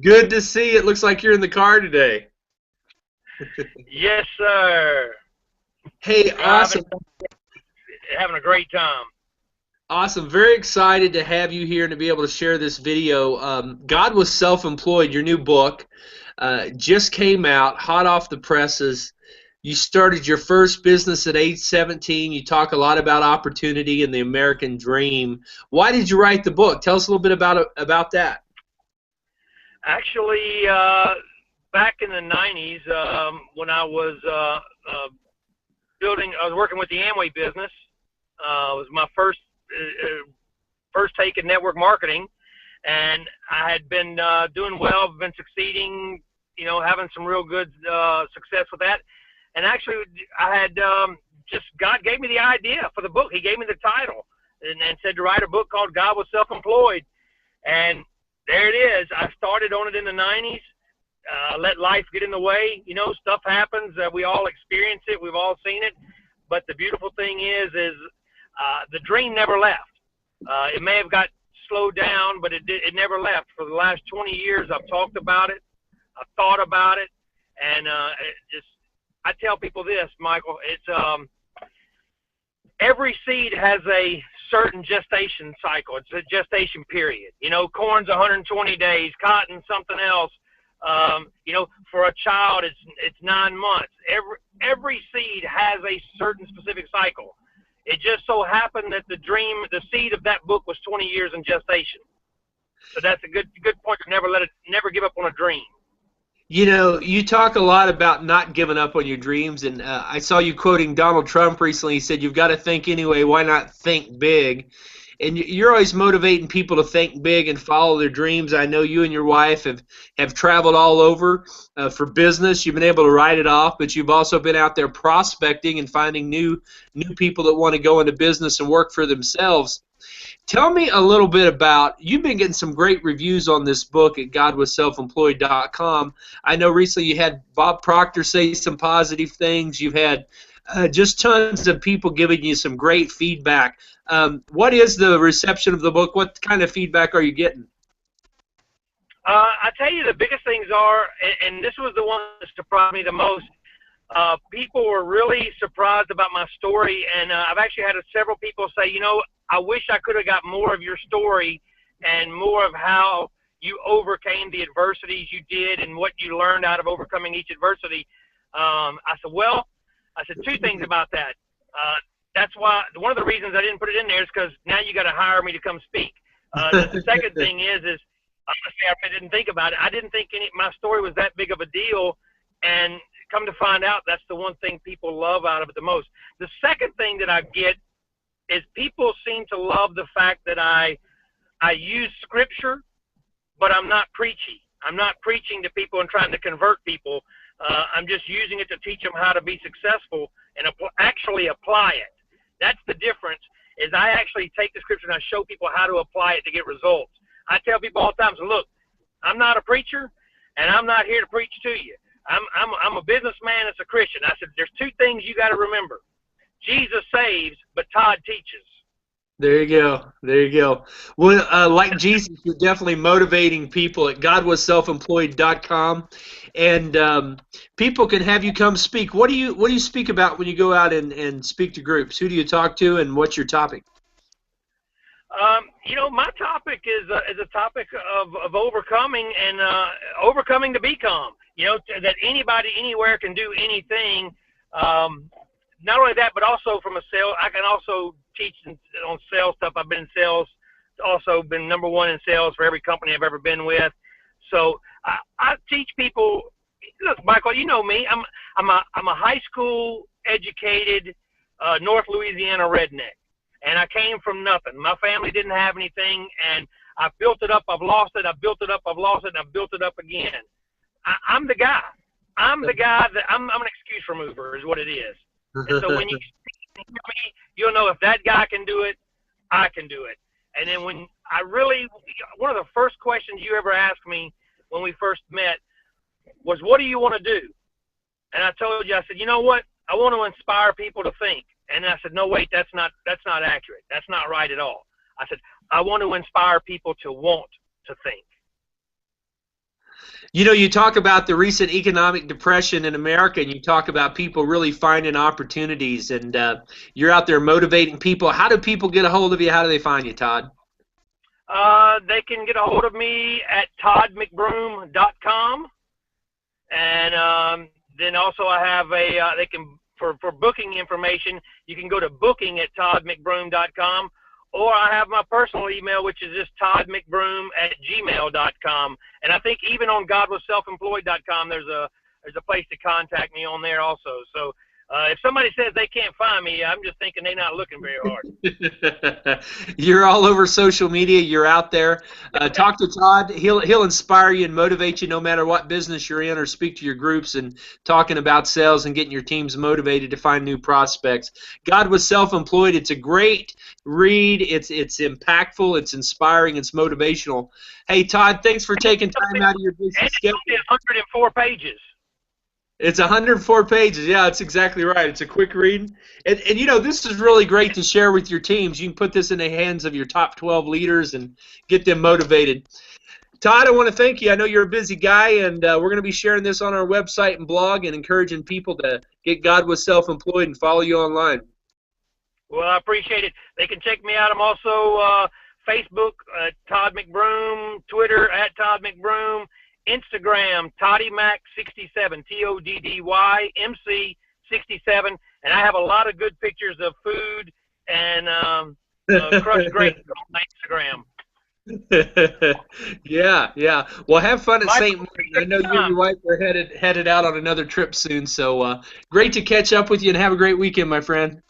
Good to see. It looks like you're in the car today. Yes, sir. Hey, Driving, awesome. having a great time. Awesome. Very excited to have you here and to be able to share this video. God Was Self-Employed, your new book, just came out, hot off the presses. You started your first business at age 17. You talk a lot about opportunity and the American dream. Why did you write the book? Tell us a little bit about that. Actually, back in the '90s, when I was I was working with the Amway business. It was my first take in network marketing, and I had been doing well, been succeeding, having some real good success with that. And actually, I had just God gave me the idea for the book. He gave me the title and said to write a book called God Was Self-Employed. And there it is. I started on it in the '90s. Let life get in the way. Stuff happens. We all experience it. We've all seen it. But the beautiful thing is the dream never left. It may have got slowed down, but it never left. For the last 20 years, I've talked about it. I've thought about it. And I tell people this, Michael, it's every seed has a certain gestation cycle. It's a gestation period. Corn's 120 days, cotton something else. For a child, it's 9 months. Every seed has a certain specific cycle. It just so happened that the seed of that book was 20 years in gestation. So that's a good point to never give up on a dream. You talk a lot about not giving up on your dreams, and I saw you quoting Donald Trump recently. He said, "You've got to think anyway. Why not think big?" And you're always motivating people to think big and follow their dreams. I know you and your wife have traveled all over for business. You've been able to write it off, but you've also been out there prospecting and finding new people that want to go into business and work for themselves. Tell me a little bit about, you've been getting some great reviews on this book at godwasselfemployed.com. I know recently you had Bob Proctor say some positive things. You've had just tons of people giving you some great feedback. What is the reception of the book? What kind of feedback are you getting? I tell you, the biggest things are, and this was the one that surprised me the most. People were really surprised about my story, and I've actually had several people say, I wish I could have got more of your story and more of how you overcame the adversities you did and what you learned out of overcoming each adversity. I said two things about that. That's why one of the reasons I didn't put it in there is because now you got to hire me to come speak. The second thing is honestly, I didn't think about it. I didn't think my story was that big of a deal, and come to find out, that's the one thing people love out of it the most. The second thing that I get is people seem to love the fact that I use scripture, but I'm not preachy. I'm not preaching to people and trying to convert people. I'm just using it to teach them how to be successful and actually apply it. That's the difference, is I actually take the scripture and I show people how to apply it to get results. I tell people all the time, so look, I'm not a preacher, and I'm not here to preach to you. I'm a businessman that's a Christian. I said, there's two things you got to remember. Jesus saves, but Todd teaches. There you go. There you go. Well, like Jesus, you're definitely motivating people at godwasselfemployed.com, and people can have you come speak. What do you speak about when you go out and speak to groups? Who do you talk to, and what's your topic? My topic is a topic of overcoming and overcoming to become. That anybody anywhere can do anything. Not only that, but also from a sales, I can also teach on sales stuff. I've been in sales, also been number one in sales for every company I've ever been with. So I teach people. Look, Michael, you know me. I'm a high school educated North Louisiana redneck, and I came from nothing. My family didn't have anything, and I built it up. I've lost it. I've built it up. I've lost it, and I've built it up again. I'm the guy. I'm the guy that I'm an excuse remover is what it is. And so when you see me, you'll know if that guy can do it, I can do it. And then one of the first questions you ever asked me when we first met was, what do you want to do? And I told you, I said, you know what? I want to inspire people to think. And I said, no, wait, that's not accurate. That's not right at all. I said, I want to inspire people to want to think. You know, you talk about the recent economic depression in America, and you talk about people really finding opportunities, and you're out there motivating people. How do people get a hold of you? How do they find you, Todd? They can get a hold of me at toddmcbroom.com, and then also I have they can for booking information, you can go to booking@toddmcbroom.com, or I have my personal email, which is just toddmcbroom@gmail.com. And I think even on godwasselfemployed.com, there's a place to contact me on there also. So if somebody says they can't find me, I'm just thinking they're not looking very hard. You're all over social media. You're out there. Talk to Todd. He'll inspire you and motivate you no matter what business you're in, or speak to your groups and talking about sales and getting your teams motivated to find new prospects. God Was Self-Employed. It's a great read. It's impactful. It's inspiring. It's motivational. Hey, Todd, thanks for taking time out of your busy schedule. It's 104 pages. It's 104 pages. Yeah, that's exactly right. It's a quick read. And you know, this is really great to share with your teams. You can put this in the hands of your top 12 leaders and get them motivated. Todd, I want to thank you. I know you're a busy guy, and we're going to be sharing this on our website and blog and encouraging people to get God Was Self-Employed and follow you online. Well, I appreciate it. They can check me out. I'm also Facebook, Todd McBroom, Twitter @Todd McBroom, Instagram, ToddyMac67, TODDYMC67, and I have a lot of good pictures of food and crushed grapes on Instagram. Yeah. Well, have fun at St. Martin. I know you and your wife are headed out on another trip soon, so great to catch up with you, and have a great weekend, my friend.